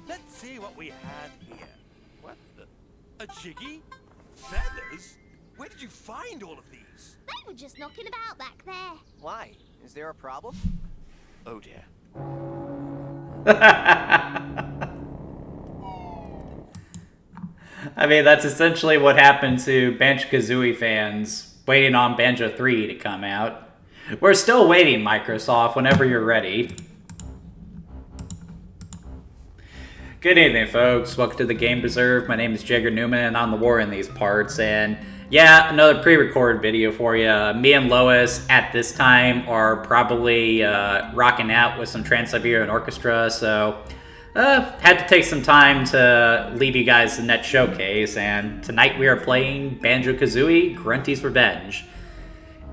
Let's see what we have here. What the? A jiggy? Feathers? Where did you find all of these? They were just knocking about back there. Why? Is there a problem? Oh dear. I mean, that's essentially what happened to Banjo-Kazooie fans waiting on Banjo 3 to come out. We're still waiting, Microsoft, whenever you're ready. Good evening, folks. Welcome to the Game Preserve. My name is Jagger Newman, and I'm the war in these parts. And yeah, another pre-recorded video for you. Me and Lois, at this time, are probably rocking out with some Trans-Siberian Orchestra, so had to take some time to leave you guys the net showcase. And tonight we are playing Banjo-Kazooie Grunty's Revenge.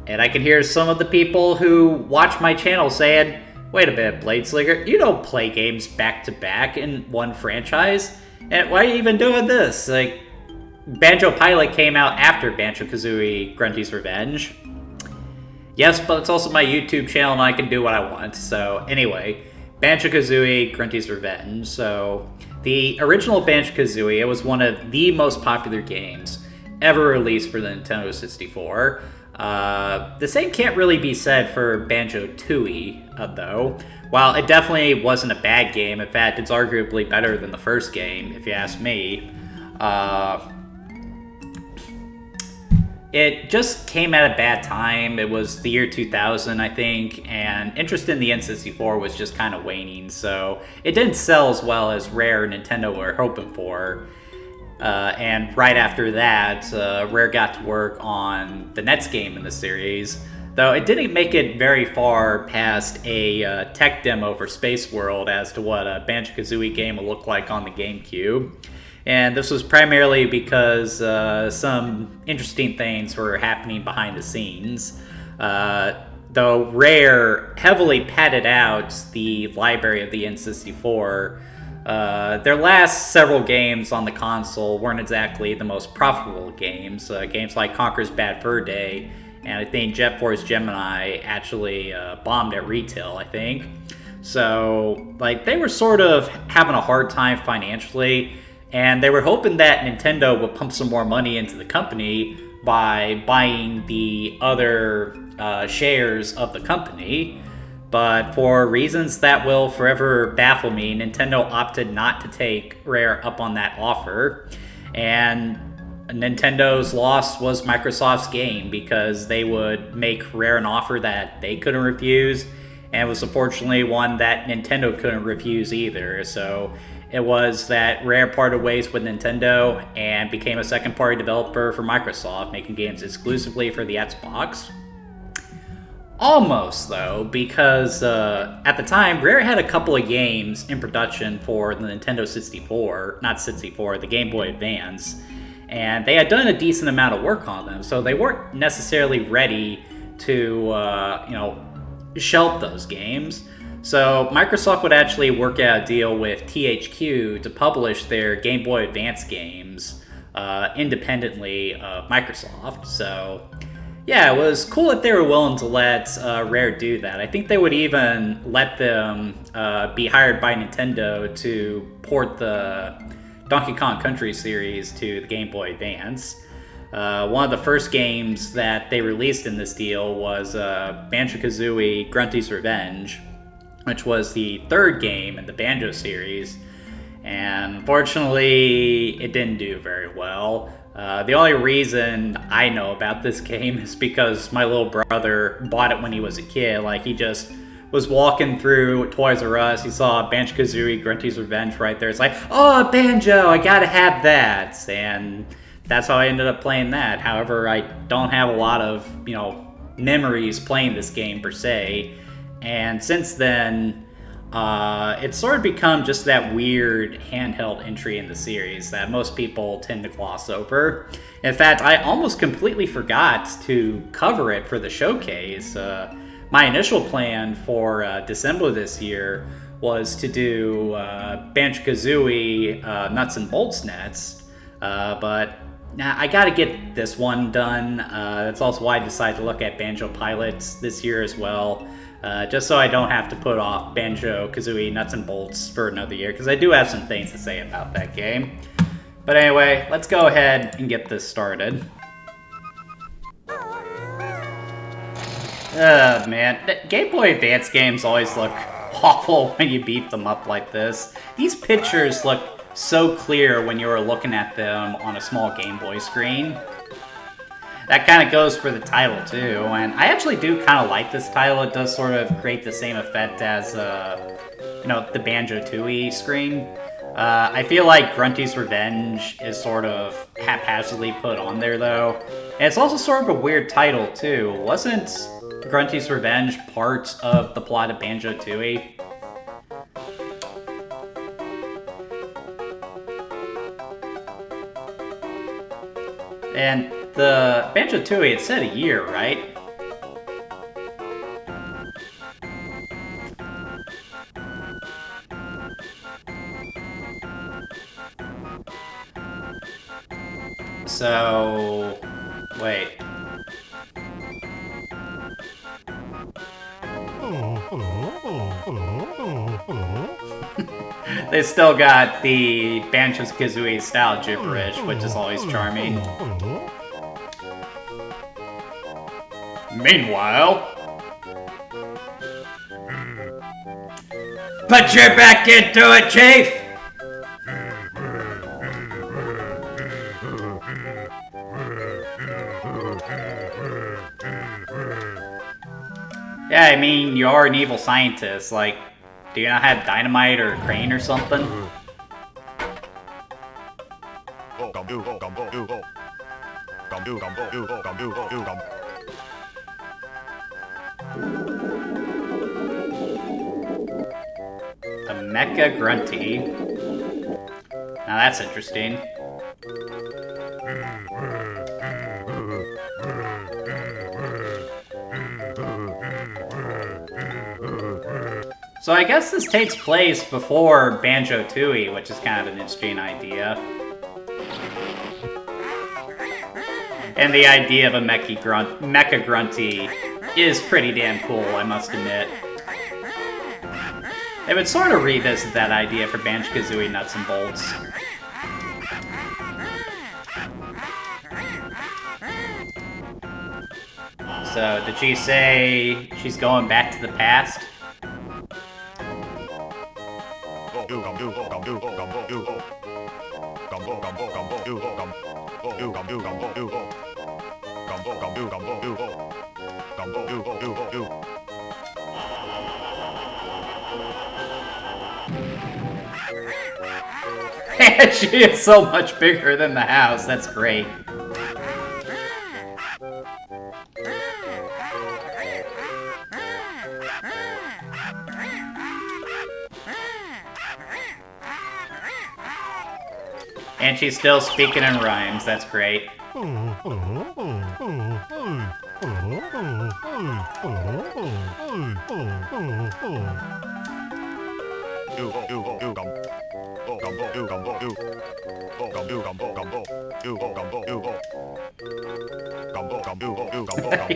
And I can hear some of the people who watch my channel saying, wait a minute, Bladeslinger, you don't play games back-to-back in one franchise. And why are you even doing this? Like, Banjo Pilot came out after Banjo-Kazooie Grunty's Revenge. Yes, but it's also my YouTube channel and I can do what I want. So anyway, Banjo-Kazooie Grunty's Revenge. So the original Banjo-Kazooie, it was one of the most popular games ever released for the Nintendo 64. The same can't really be said for Banjo-Tooie, though. While it definitely wasn't a bad game, in fact, it's arguably better than the first game, if you ask me. It just came at a bad time. It was the year 2000, I think, and interest in the N64 was just kind of waning, so it didn't sell as well as Rare and Nintendo were hoping for. And right after that, Rare got to work on the next game in the series, though it didn't make it very far past a tech demo for Space World as to what a Banjo-Kazooie game will look like on the GameCube. And this was primarily because some interesting things were happening behind the scenes. Though Rare heavily padded out the library of the N64, their last several games on the console weren't exactly the most profitable games. Games like Conker's Bad Fur Day and I think Jet Force Gemini actually bombed at retail, I think. So, like, they were sort of having a hard time financially, and they were hoping that Nintendo would pump some more money into the company by buying the other shares of the company. But for reasons that will forever baffle me, Nintendo opted not to take Rare up on that offer. And Nintendo's loss was Microsoft's gain, because they would make Rare an offer that they couldn't refuse, and it was unfortunately one that Nintendo couldn't refuse either. So it was that Rare parted ways with Nintendo and became a second-party developer for Microsoft, making games exclusively for the Xbox. Almost, though, because at the time, Rare had a couple of games in production for the Nintendo 64, not 64, the Game Boy Advance, and they had done a decent amount of work on them, so they weren't necessarily ready to, shelf those games. So Microsoft would actually work out a deal with THQ to publish their Game Boy Advance games independently of Microsoft. So yeah, it was cool that they were willing to let Rare do that. I think they would even let them be hired by Nintendo to port the Donkey Kong Country series to the Game Boy Advance. One of the first games that they released in this deal was Banjo-Kazooie Grunty's Revenge, which was the third game in the Banjo series, and unfortunately it didn't do very well. The only reason I know about this game is because my little brother bought it when he was a kid. Like, he just was walking through Toys R Us, he saw Banjo-Kazooie Grunty's Revenge right there. It's like, oh, Banjo, I gotta have that, and that's how I ended up playing that. However, I don't have a lot of, memories playing this game per se. And since then, it's sort of become just that weird handheld entry in the series that most people tend to gloss over. In fact, I almost completely forgot to cover it for the showcase. My initial plan for December this year was to do Banjo-Kazooie Nuts and Bolts Nets, but now I gotta get this one done. That's also why I decided to look at Banjo Pilots this year as well. just so I don't have to put off Banjo-Kazooie Nuts and Bolts for another year, because I do have some things to say about that game. But anyway, let's go ahead and get this started. Man, the Game Boy Advance games always look awful when you beat them up like this. These pictures look so clear when you were looking at them on a small Game Boy screen. That kind of goes for the title too, and I actually do kind of like this title. It does sort of create the same effect as, you know, the Banjo-Tooie screen. I feel like Grunty's Revenge is sort of haphazardly put on there though. And it's also sort of a weird title too. Wasn't Grunty's Revenge part of the plot of Banjo-Tooie? And the Banjo-Tooie, it said a year, right? So, wait. They still got the Banjo-Kazooie style gibberish, which is always charming. Meanwhile... Put your back into it, Chief! Yeah, I mean, you are an evil scientist. Like, do you not have dynamite or a crane or something? A Mecha Grunty. Now that's interesting. So I guess this takes place before Banjo-Tooie, which is kind of an interesting idea. And the idea of a Mecha Grunty is pretty damn cool, I must admit. They would sort of revisit that idea for Banjo-Kazooie Nuts and Bolts. So, did she say she's going back to the past? She is so much bigger than the house, that's great. And she's still speaking in rhymes, that's great.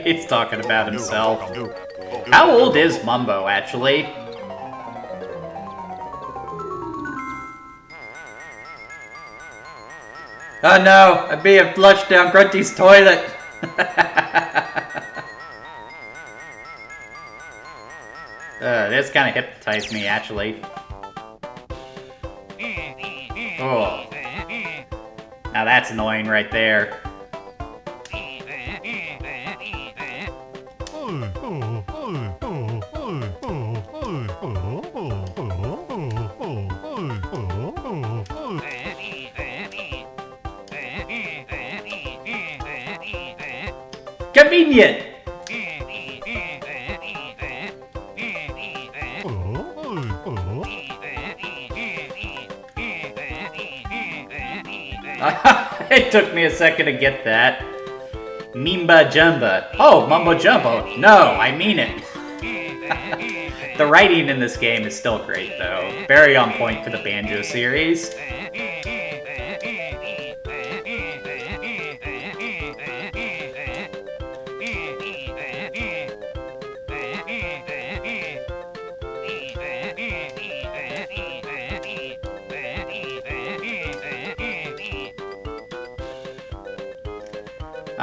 He's talking about himself. How old is Mumbo, actually? Oh no, I'm being flushed down Grunty's toilet. This kind of hypnotized me, actually. Oh. Now that's annoying right there. Convenient! It took me a second to get that. Mimba Jumba. Oh, Mumbo Jumbo. No, I mean it. The writing in this game is still great, though. Very on point for the Banjo series.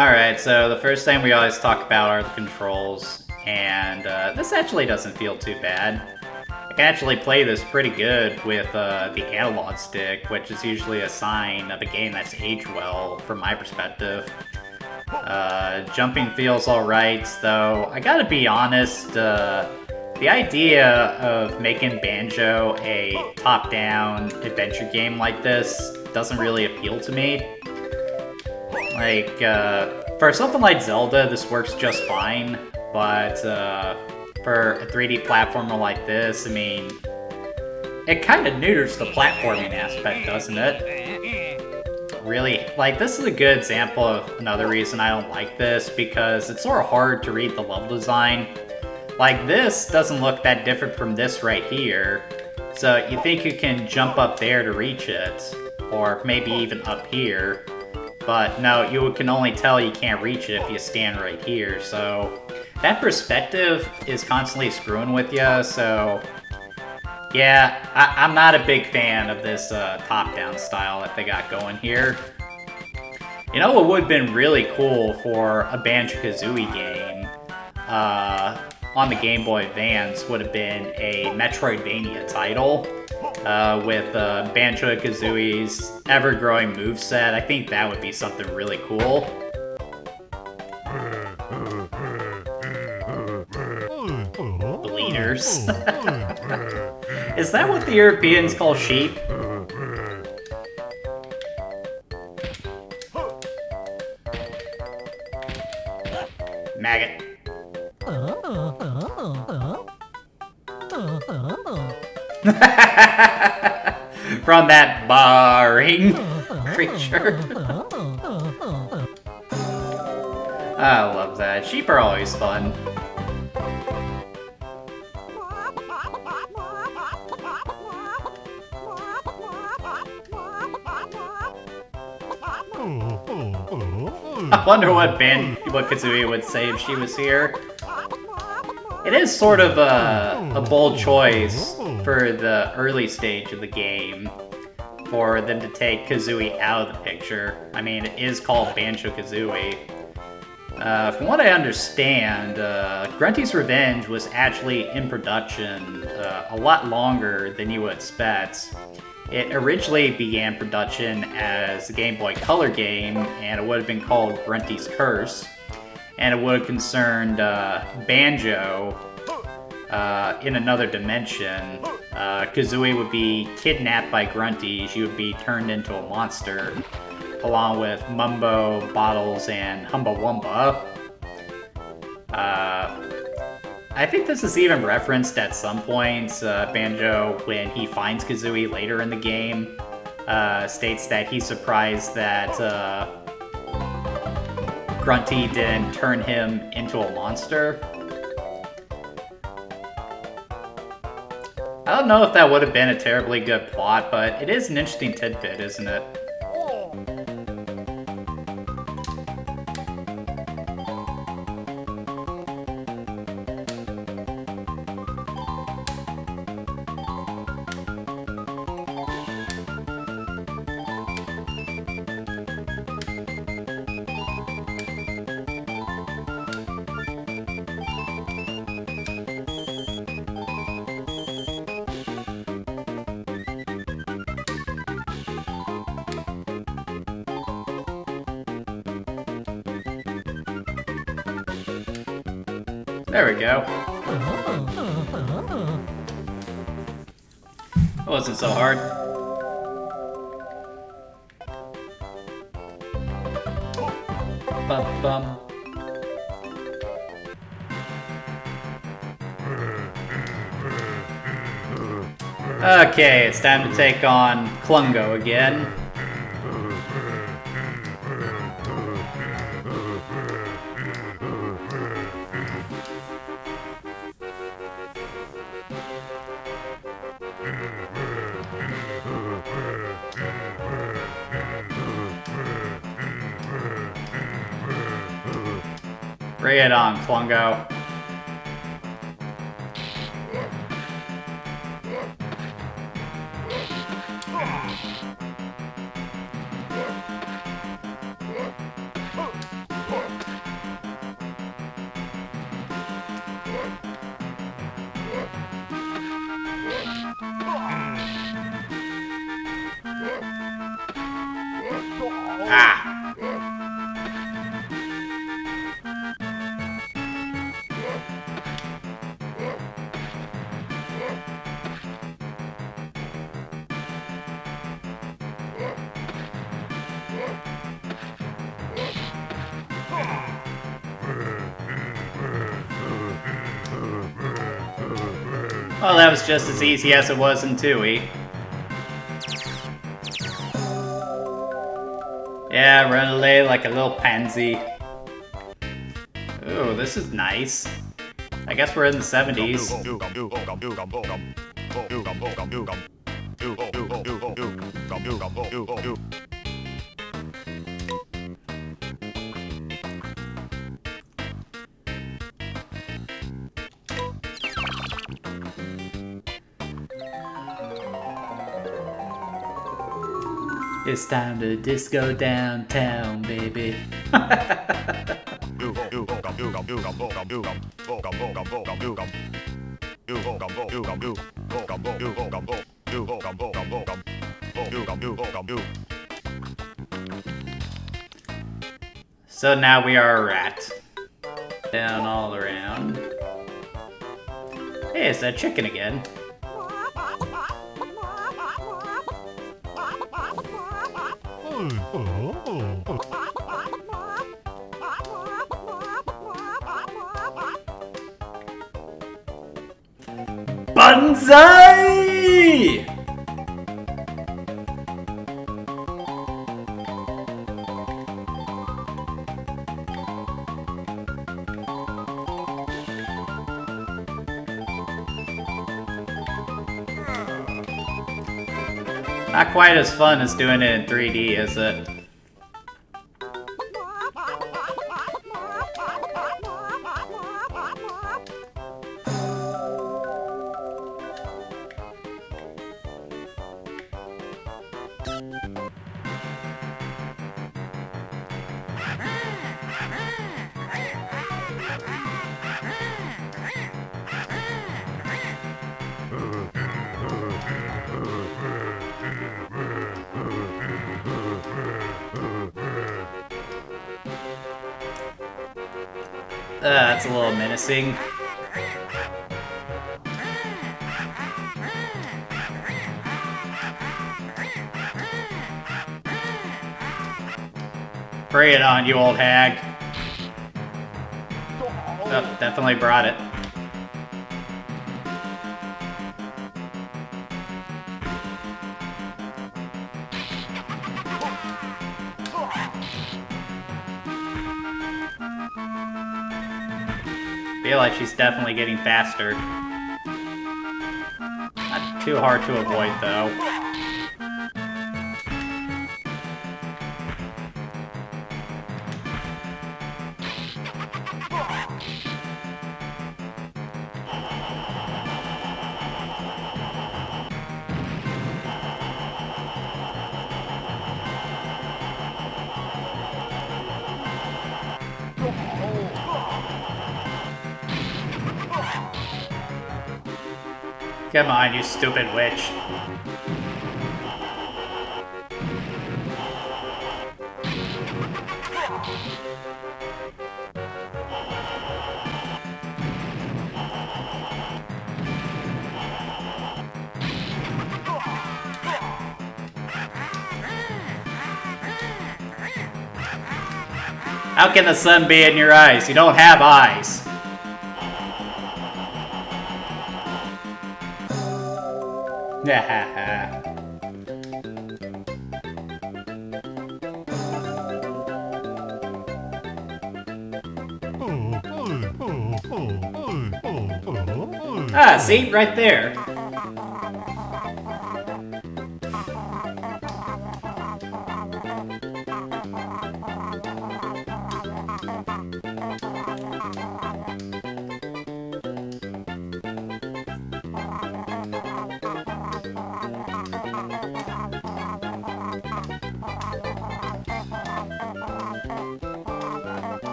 Alright, so the first thing we always talk about are the controls, and this actually doesn't feel too bad. I can actually play this pretty good with the analog stick, which is usually a sign of a game that's aged well, from my perspective. Jumping feels alright, though I gotta be honest, the idea of making Banjo a top-down adventure game like this doesn't really appeal to me. Like, for something like Zelda, this works just fine, but for a 3D platformer like this, I mean, it kind of neuters the platforming aspect, doesn't it? Really, like, this is a good example of another reason I don't like this, because it's sort of hard to read the level design. Like, this doesn't look that different from this right here, so you think you can jump up there to reach it, or maybe even up here. But no, you can only tell you can't reach it if you stand right here, so that perspective is constantly screwing with you, so yeah, I'm not a big fan of this top-down style that they got going here. You know what would have been really cool for a Banjo-Kazooie game on the Game Boy Advance would have been a Metroidvania title. With Banjo-Kazooie's ever-growing moveset. I think that would be something really cool. Bleeders. Is that what the Europeans call sheep? Maggot. From that barring creature. I love that. Sheep are always fun. I wonder what Kazooie would say if she was here. It is sort of a bold choice for the early stage of the game for them to take Kazooie out of the picture. I mean, it is called Banjo-Kazooie. From what I understand, Grunty's Revenge was actually in production a lot longer than you would expect. It originally began production as a Game Boy Color game, and it would have been called Grunty's Curse. And it would have concerned Banjo in another dimension. Kazooie would be kidnapped by Grunty. She would be turned into a monster, along with Mumbo, Bottles, and Humba Wumba. I think this is even referenced at some point. Banjo, when he finds Kazooie later in the game, states that he's surprised that Grunty didn't turn him into a monster. I don't know if that would have been a terribly good plot, but it is an interesting tidbit, isn't it? There we go. It wasn't so hard. Bum. Okay, it's time to take on Klungo again. Bring it on, Klungo. Well, that was just as easy as it was in 2E. Yeah, run away like a little pansy. Ooh, this is nice. I guess we're in the 70s. It's time to disco downtown, baby. So now we are a rat. Down all around. Hey, it's that chicken again. Banzai! Not quite as fun as doing it in 3D, is it? That's a little menacing. Bring it on, you old hag. Oh, definitely brought it. I feel like she's definitely getting faster. Not too hard to avoid, though. Come on, you stupid witch. How can the sun be in your eyes? You don't have eyes. Ah, see? Right there.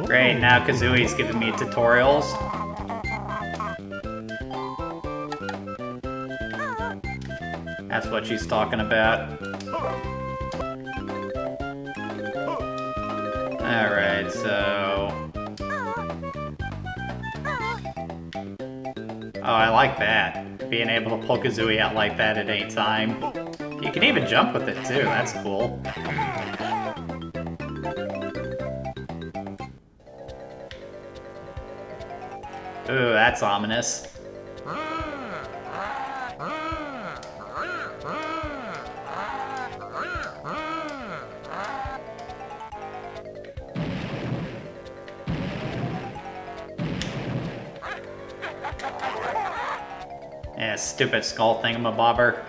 Great, now Kazooie's giving me tutorials. That's what she's talking about. Alright, so... Oh, I like that. Being able to pull Kazooie out like that at any time. You can even jump with it too, that's cool. Ooh, that's ominous. Yeah, stupid skull thingamabobber.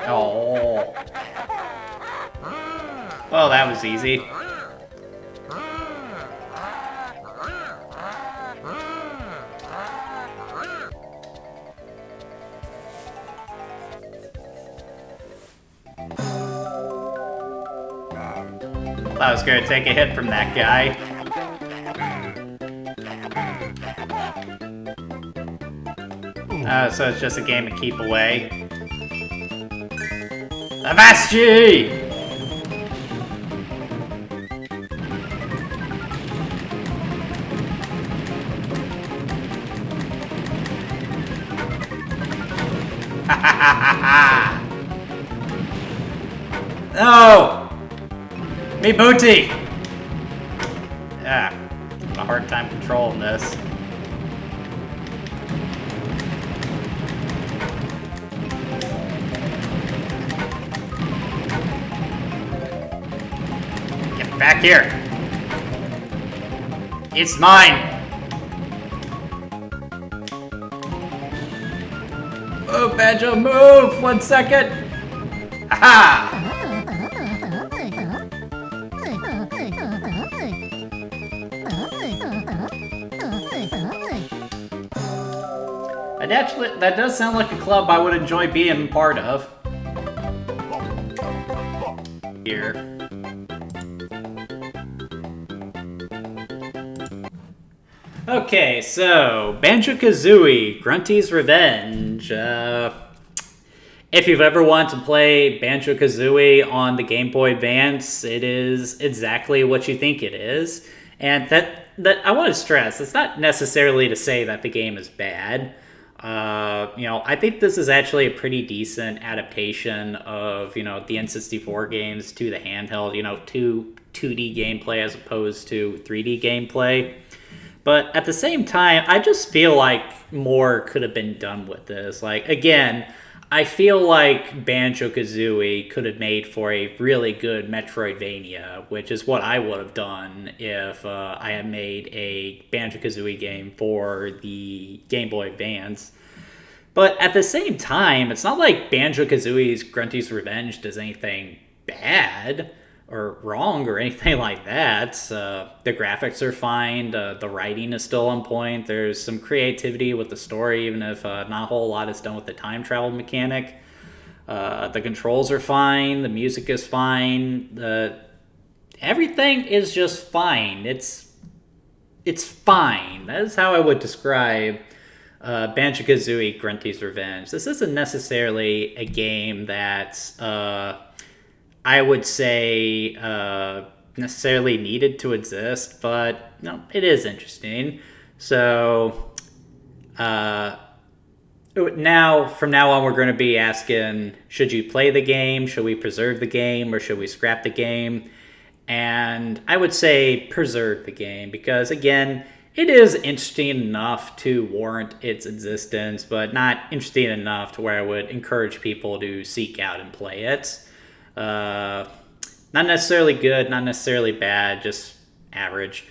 Oh. Well, that was easy. I was gonna take a hit from that guy. So it's just a game of keep away. Avast-ye! No! Me booty! Yeah, a hard time controlling this. Get back here! It's mine! Oh, Banjo, move! 1 second! Ha-ha! That does sound like a club I would enjoy being part of. Here. Okay, so Banjo-Kazooie, Grunty's Revenge. If you've ever wanted to play Banjo-Kazooie on the Game Boy Advance, it is exactly what you think it is. And that I want to stress, it's not necessarily to say that the game is bad. I think this is actually a pretty decent adaptation of, the N64 games to the handheld, to 2D gameplay as opposed to 3D gameplay. But at the same time, I just feel like more could have been done with this. Like, again, I feel like Banjo-Kazooie could have made for a really good Metroidvania, which is what I would have done if I had made a Banjo-Kazooie game for the Game Boy Advance. But at the same time, it's not like Banjo-Kazooie's Grunty's Revenge does anything bad or wrong or anything like that. The graphics are fine, the writing is still on point, there's some creativity with the story, even if not a whole lot is done with the time travel mechanic. The controls are fine, the music is fine, everything is just fine. It's fine. That is how I would describe Banjo-Kazooie Grunty's Revenge. This isn't necessarily a game that I would say necessarily needed to exist, but it is interesting. So from now on, we're going to be asking, should you play the game? Should we preserve the game? Or should we scrap the game? And I would say preserve the game because, again, it is interesting enough to warrant its existence, but not interesting enough to where I would encourage people to seek out and play it. Not necessarily good, not necessarily bad, just average.